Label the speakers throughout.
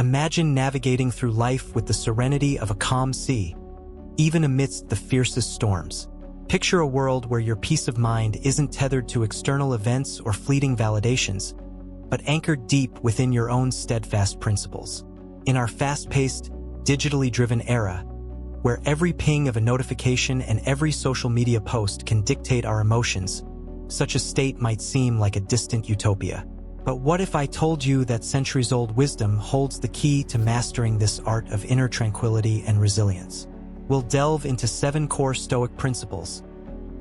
Speaker 1: Imagine navigating through life with the serenity of a calm sea, even amidst the fiercest storms. Picture a world where your peace of mind isn't tethered to external events or fleeting validations, but anchored deep within your own steadfast principles. In our fast-paced, digitally driven era, where every ping of a notification and every social media post can dictate our emotions, such a state might seem like a distant utopia. But what if I told you that centuries-old wisdom holds the key to mastering this art of inner tranquility and resilience? We'll delve into 7 core Stoic principles,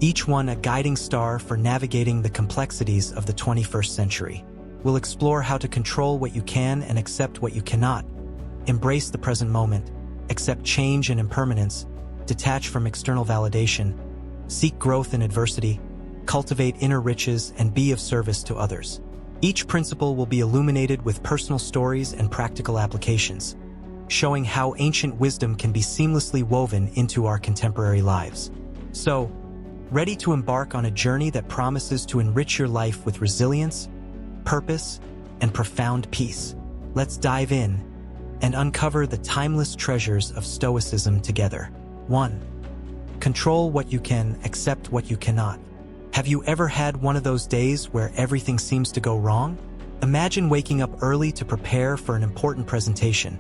Speaker 1: each one a guiding star for navigating the complexities of the 21st century. We'll explore how to control what you can and accept what you cannot, embrace the present moment, accept change and impermanence, detach from external validation, seek growth in adversity, cultivate inner riches, and be of service to others. Each principle will be illuminated with personal stories and practical applications, showing how ancient wisdom can be seamlessly woven into our contemporary lives. So, ready to embark on a journey that promises to enrich your life with resilience, purpose, and profound peace? Let's dive in and uncover the timeless treasures of Stoicism together. 1. Control what you can, accept what you cannot. Have you ever had one of those days where everything seems to go wrong? Imagine waking up early to prepare for an important presentation,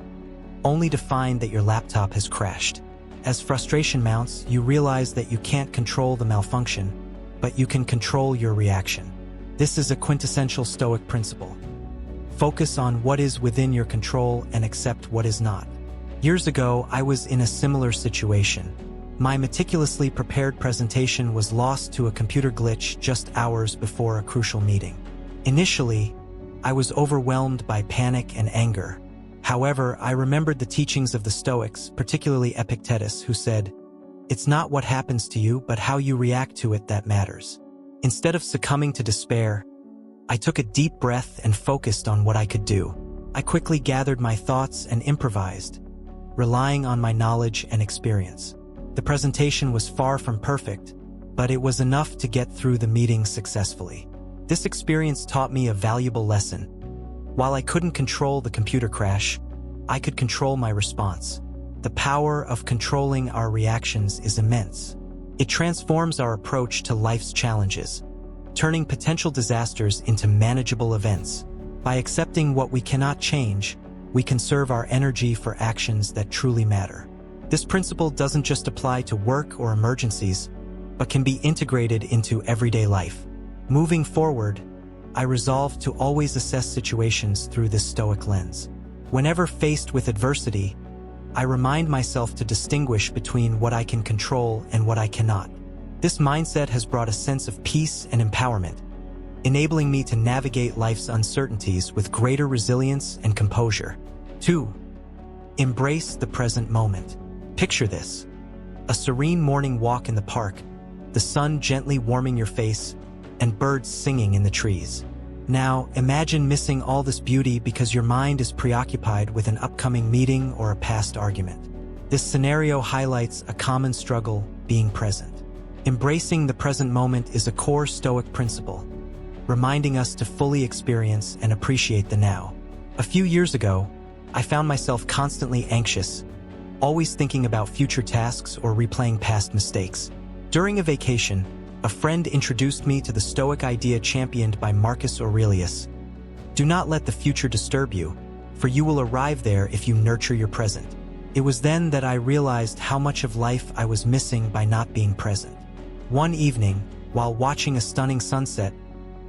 Speaker 1: only to find that your laptop has crashed. As frustration mounts, you realize that you can't control the malfunction, but you can control your reaction. This is a quintessential Stoic principle. Focus on what is within your control and accept what is not. Years ago, I was in a similar situation. My meticulously prepared presentation was lost to a computer glitch just hours before a crucial meeting. Initially, I was overwhelmed by panic and anger. However, I remembered the teachings of the Stoics, particularly Epictetus, who said, "It's not what happens to you, but how you react to it that matters." Instead of succumbing to despair, I took a deep breath and focused on what I could do. I quickly gathered my thoughts and improvised, relying on my knowledge and experience. The presentation was far from perfect, but it was enough to get through the meeting successfully. This experience taught me a valuable lesson. While I couldn't control the computer crash, I could control my response. The power of controlling our reactions is immense. It transforms our approach to life's challenges, turning potential disasters into manageable events. By accepting what we cannot change, we conserve our energy for actions that truly matter. This principle doesn't just apply to work or emergencies, but can be integrated into everyday life. Moving forward, I resolve to always assess situations through this Stoic lens. Whenever faced with adversity, I remind myself to distinguish between what I can control and what I cannot. This mindset has brought a sense of peace and empowerment, enabling me to navigate life's uncertainties with greater resilience and composure. 2. Embrace the present moment. Picture this: a serene morning walk in the park, the sun gently warming your face, and birds singing in the trees. Now, imagine missing all this beauty because your mind is preoccupied with an upcoming meeting or a past argument. This scenario highlights a common struggle: being present. Embracing the present moment is a core Stoic principle, reminding us to fully experience and appreciate the now. A few years ago, I found myself constantly anxious, always thinking about future tasks or replaying past mistakes. During a vacation, a friend introduced me to the Stoic idea championed by Marcus Aurelius: do not let the future disturb you, for you will arrive there if you nurture your present. It was then that I realized how much of life I was missing by not being present. One evening, while watching a stunning sunset,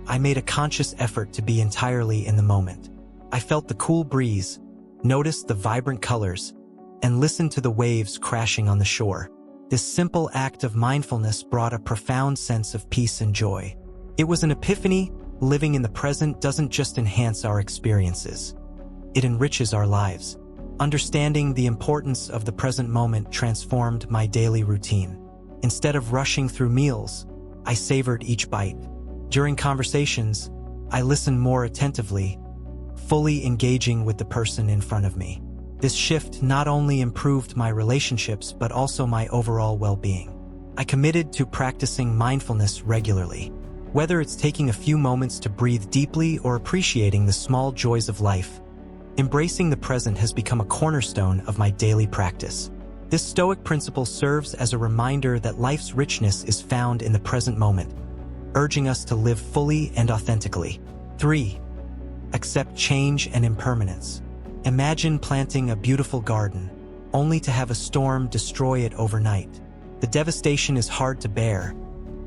Speaker 1: I made a conscious effort to be entirely in the moment. I felt the cool breeze, noticed the vibrant colors, and listened to the waves crashing on the shore. This simple act of mindfulness brought a profound sense of peace and joy. It was an epiphany: living in the present doesn't just enhance our experiences, it enriches our lives. Understanding the importance of the present moment transformed my daily routine. Instead of rushing through meals, I savored each bite. During conversations, I listened more attentively, fully engaging with the person in front of me. This shift not only improved my relationships but also my overall well-being. I committed to practicing mindfulness regularly. Whether it's taking a few moments to breathe deeply or appreciating the small joys of life, Embracing the present has become a cornerstone of my daily practice. This Stoic principle serves as a reminder that life's richness is found in the present moment, urging us to live fully and authentically. 3. Accept change and impermanence. Imagine planting a beautiful garden, only to have a storm destroy it overnight. The devastation is hard to bear,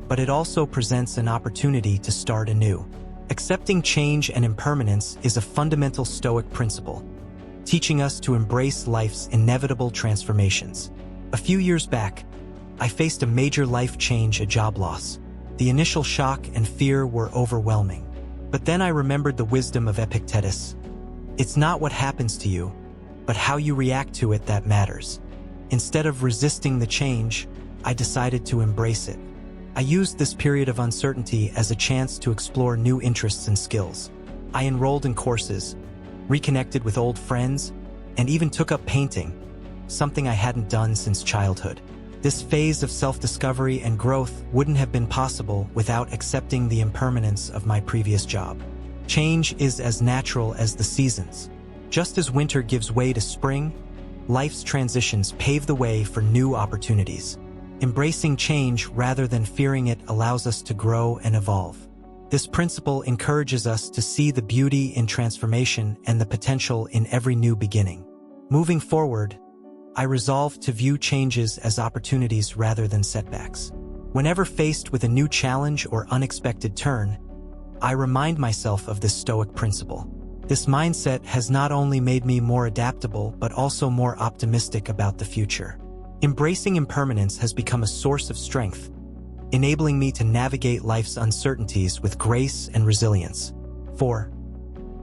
Speaker 1: but it also presents an opportunity to start anew. Accepting change and impermanence is a fundamental Stoic principle, teaching us to embrace life's inevitable transformations. A few years back, I faced a major life change, a job loss. The initial shock and fear were overwhelming. But then I remembered the wisdom of Epictetus. It's not what happens to you, but how you react to it that matters. Instead of resisting the change, I decided to embrace it. I used this period of uncertainty as a chance to explore new interests and skills. I enrolled in courses, reconnected with old friends, and even took up painting, something I hadn't done since childhood. This phase of self-discovery and growth wouldn't have been possible without accepting the impermanence of my previous job. Change is as natural as the seasons. Just as winter gives way to spring, life's transitions pave the way for new opportunities. Embracing change rather than fearing it allows us to grow and evolve. This principle encourages us to see the beauty in transformation and the potential in every new beginning. Moving forward, I resolve to view changes as opportunities rather than setbacks. Whenever faced with a new challenge or unexpected turn, I remind myself of this Stoic principle. This mindset has not only made me more adaptable but also more optimistic about the future. Embracing impermanence has become a source of strength, enabling me to navigate life's uncertainties with grace and resilience. 4.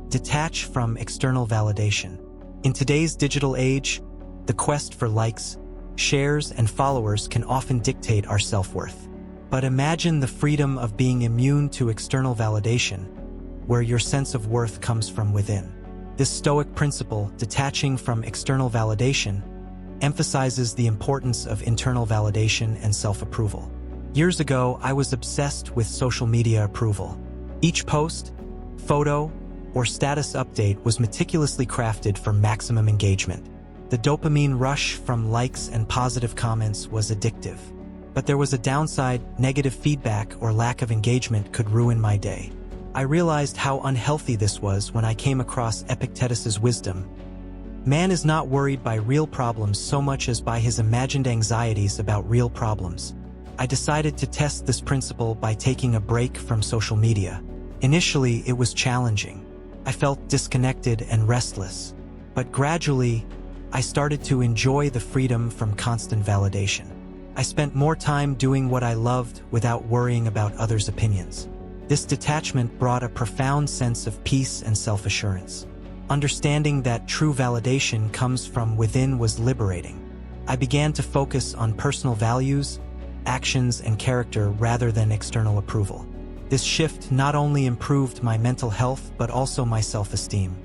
Speaker 1: Detach from external validation. In today's digital age, the quest for likes, shares, and followers can often dictate our self-worth. But imagine the freedom of being immune to external validation, where your sense of worth comes from within. This Stoic principle, detaching from external validation, emphasizes the importance of internal validation and self-approval. Years ago, I was obsessed with social media approval. Each post, photo, or status update was meticulously crafted for maximum engagement. The dopamine rush from likes and positive comments was addictive. But there was a downside: negative feedback or lack of engagement could ruin my day. I realized how unhealthy this was when I came across Epictetus's wisdom. Man is not worried by real problems so much as by his imagined anxieties about real problems. I decided to test this principle by taking a break from social media. Initially, it was challenging. I felt disconnected and restless. But gradually, I started to enjoy the freedom from constant validation. I spent more time doing what I loved without worrying about others' opinions. This detachment brought a profound sense of peace and self-assurance. Understanding that true validation comes from within was liberating. I began to focus on personal values, actions, and character rather than external approval. This shift not only improved my mental health but also my self-esteem.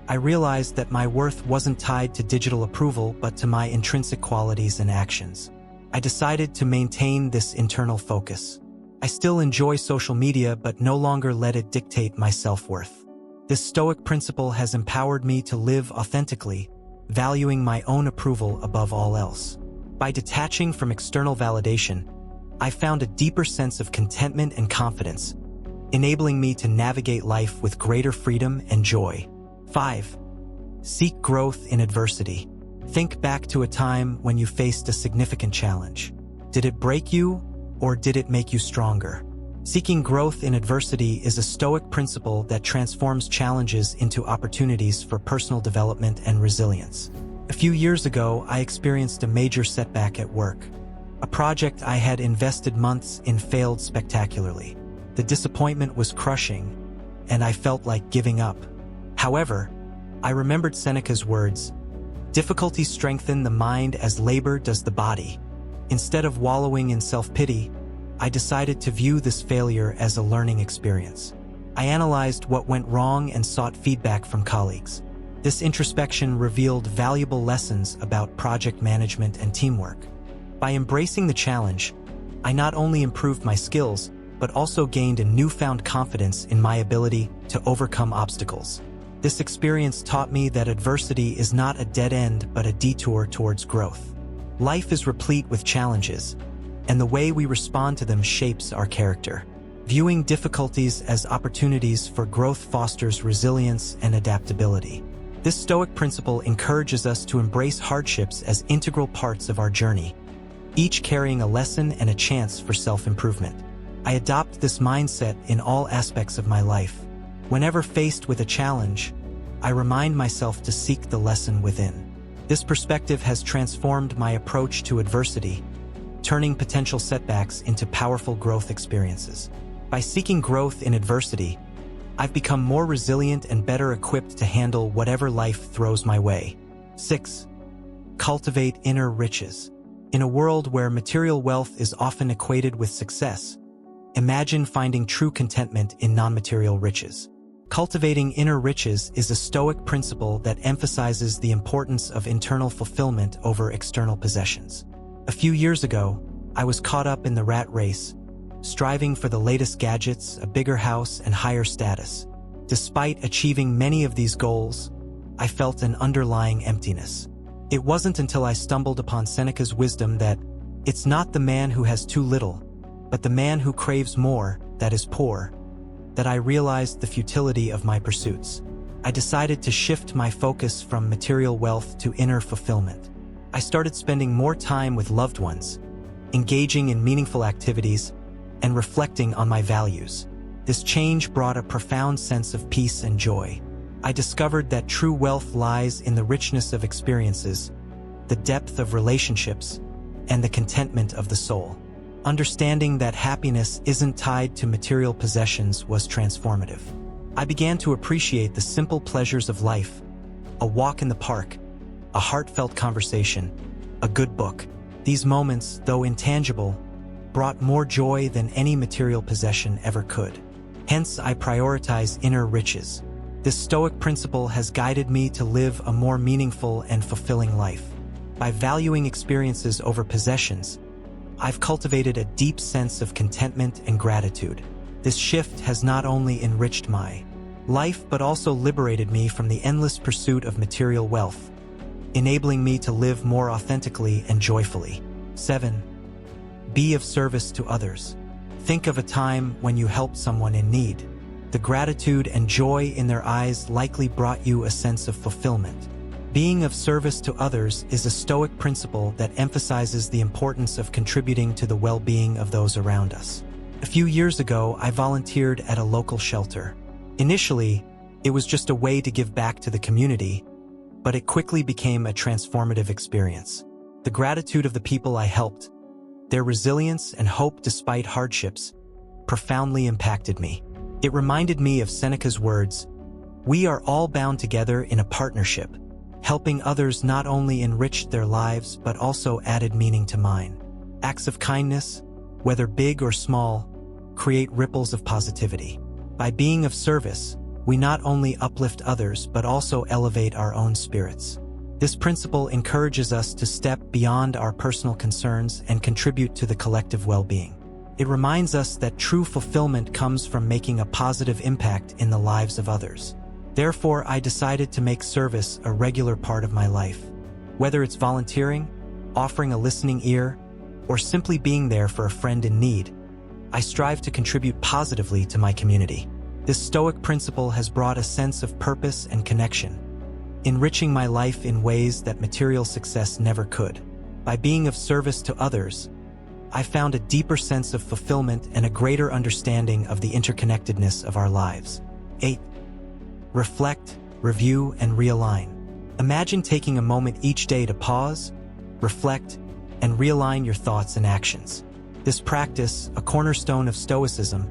Speaker 1: I realized that my worth wasn't tied to digital approval but to my intrinsic qualities and actions. I decided to maintain this internal focus. I still enjoy social media but no longer let it dictate my self-worth. This Stoic principle has empowered me to live authentically, valuing my own approval above all else. By detaching from external validation, I found a deeper sense of contentment and confidence, enabling me to navigate life with greater freedom and joy. 5. Seek growth in adversity. Think back to a time when you faced a significant challenge. Did it break you, or did it make you stronger? Seeking growth in adversity is a Stoic principle that transforms challenges into opportunities for personal development and resilience. A few years ago, I experienced a major setback at work. A project I had invested months in failed spectacularly. The disappointment was crushing, and I felt like giving up. However, I remembered Seneca's words, "Difficulty strengthen the mind as labor does the body." Instead of wallowing in self-pity, I decided to view this failure as a learning experience. I analyzed what went wrong and sought feedback from colleagues. This introspection revealed valuable lessons about project management and teamwork. By embracing the challenge, I not only improved my skills, but also gained a newfound confidence in my ability to overcome obstacles. This experience taught me that adversity is not a dead end but a detour towards growth. Life is replete with challenges, and the way we respond to them shapes our character. Viewing difficulties as opportunities for growth fosters resilience and adaptability. This Stoic principle encourages us to embrace hardships as integral parts of our journey, each carrying a lesson and a chance for self-improvement. I adopt this mindset in all aspects of my life. Whenever faced with a challenge, I remind myself to seek the lesson within. This perspective has transformed my approach to adversity, turning potential setbacks into powerful growth experiences. By seeking growth in adversity, I've become more resilient and better equipped to handle whatever life throws my way. 6. Cultivate inner riches. In a world where material wealth is often equated with success, imagine finding true contentment in non-material riches. Cultivating inner riches is a Stoic principle that emphasizes the importance of internal fulfillment over external possessions. A few years ago, I was caught up in the rat race, striving for the latest gadgets, a bigger house, and higher status. Despite achieving many of these goals, I felt an underlying emptiness. It wasn't until I stumbled upon Seneca's wisdom that it's not the man who has too little, but the man who craves more that is poor, that I realized the futility of my pursuits. I decided to shift my focus from material wealth to inner fulfillment. I started spending more time with loved ones, engaging in meaningful activities, and reflecting on my values. This change brought a profound sense of peace and joy. I discovered that true wealth lies in the richness of experiences, the depth of relationships, and the contentment of the soul. Understanding that happiness isn't tied to material possessions was transformative. I began to appreciate the simple pleasures of life: a walk in the park, a heartfelt conversation, a good book. These moments, though intangible, brought more joy than any material possession ever could. Hence, I prioritize inner riches. This Stoic principle has guided me to live a more meaningful and fulfilling life. By valuing experiences over possessions, I've cultivated a deep sense of contentment and gratitude. This shift has not only enriched my life but also liberated me from the endless pursuit of material wealth, enabling me to live more authentically and joyfully. 7. Be of service to others. Think of a time when you helped someone in need. The gratitude and joy in their eyes likely brought you a sense of fulfillment. Being of service to others is a Stoic principle that emphasizes the importance of contributing to the well-being of those around us. A few years ago, I volunteered at a local shelter. Initially, it was just a way to give back to the community, but it quickly became a transformative experience. The gratitude of the people I helped, their resilience and hope despite hardships, profoundly impacted me. It reminded me of Seneca's words, "We are all bound together in a partnership." Helping others not only enriched their lives but also added meaning to mine. Acts of kindness, whether big or small, create ripples of positivity. By being of service, we not only uplift others but also elevate our own spirits. This principle encourages us to step beyond our personal concerns and contribute to the collective well-being. It reminds us that true fulfillment comes from making a positive impact in the lives of others. Therefore, I decided to make service a regular part of my life. Whether it's volunteering, offering a listening ear, or simply being there for a friend in need, I strive to contribute positively to my community. This Stoic principle has brought a sense of purpose and connection, enriching my life in ways that material success never could. By being of service to others, I found a deeper sense of fulfillment and a greater understanding of the interconnectedness of our lives. 8. Reflect, review, and realign. Imagine taking a moment each day to pause, reflect, and realign your thoughts and actions. This practice, a cornerstone of Stoicism,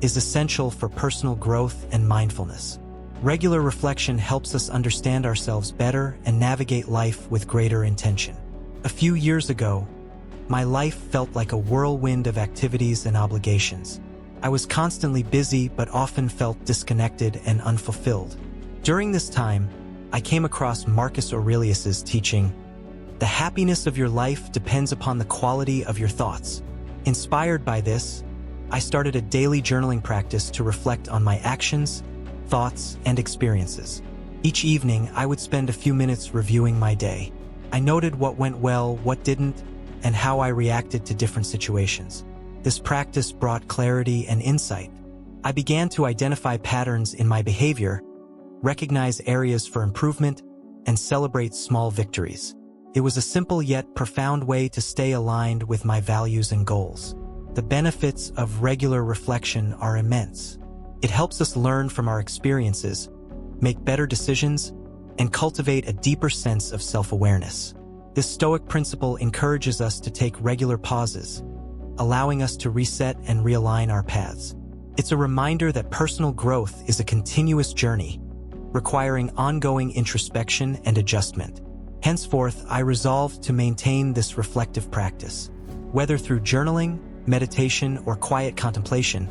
Speaker 1: is essential for personal growth and mindfulness. Regular reflection helps us understand ourselves better and navigate life with greater intention. A few years ago, my life felt like a whirlwind of activities and obligations. I was constantly busy but often felt disconnected and unfulfilled. During this time, I came across Marcus Aurelius's teaching, "The happiness of your life depends upon the quality of your thoughts." Inspired by this, I started a daily journaling practice to reflect on my actions, thoughts, and experiences. Each evening, I would spend a few minutes reviewing my day. I noted what went well, what didn't, and how I reacted to different situations. This practice brought clarity and insight. I began to identify patterns in my behavior, recognize areas for improvement, and celebrate small victories. It was a simple yet profound way to stay aligned with my values and goals. The benefits of regular reflection are immense. It helps us learn from our experiences, make better decisions, and cultivate a deeper sense of self-awareness. This Stoic principle encourages us to take regular pauses, allowing us to reset and realign our paths. It's a reminder that personal growth is a continuous journey, requiring ongoing introspection and adjustment. Henceforth, I resolved to maintain this reflective practice. Whether through journaling, meditation, or quiet contemplation,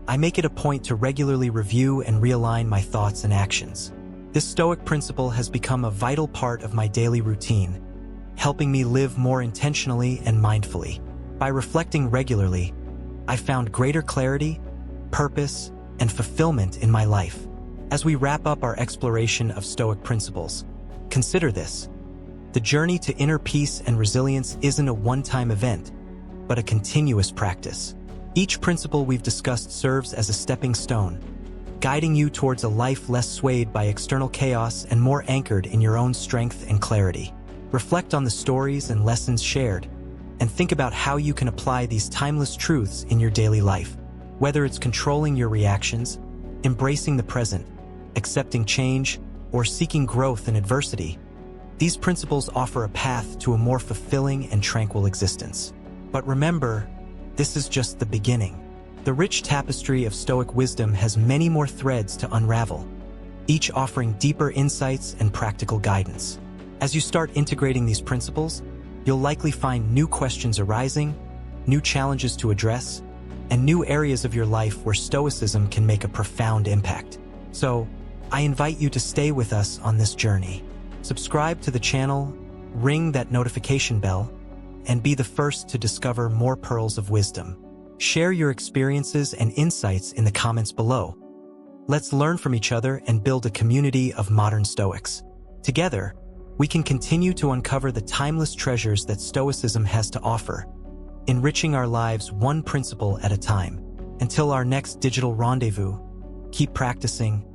Speaker 1: I make it a point to regularly review and realign my thoughts and actions. This Stoic principle has become a vital part of my daily routine, helping me live more intentionally and mindfully. By reflecting regularly, I found greater clarity, purpose, and fulfillment in my life. As we wrap up our exploration of Stoic principles, consider this. The journey to inner peace and resilience isn't a one-time event, but a continuous practice. Each principle we've discussed serves as a stepping stone, guiding you towards a life less swayed by external chaos and more anchored in your own strength and clarity. Reflect on the stories and lessons shared, and think about how you can apply these timeless truths in your daily life. Whether it's controlling your reactions, embracing the present, accepting change, or seeking growth in adversity, these principles offer a path to a more fulfilling and tranquil existence. But remember, this is just the beginning. The rich tapestry of Stoic wisdom has many more threads to unravel, each offering deeper insights and practical guidance. As you start integrating these principles, you'll likely find new questions arising, new challenges to address, and new areas of your life where Stoicism can make a profound impact. So, I invite you to stay with us on this journey. Subscribe to the channel, ring that notification bell, and be the first to discover more pearls of wisdom. Share your experiences and insights in the comments below. Let's learn from each other and build a community of modern Stoics. Together, we can continue to uncover the timeless treasures that Stoicism has to offer, enriching our lives one principle at a time. Until our next digital rendezvous, keep practicing,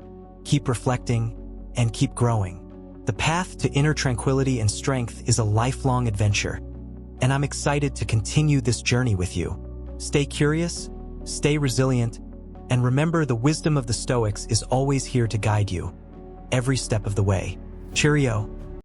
Speaker 1: keep reflecting, and keep growing. The path to inner tranquility and strength is a lifelong adventure, and I'm excited to continue this journey with you. Stay curious, stay resilient, and remember the wisdom of the Stoics is always here to guide you, every step of the way. Cheerio.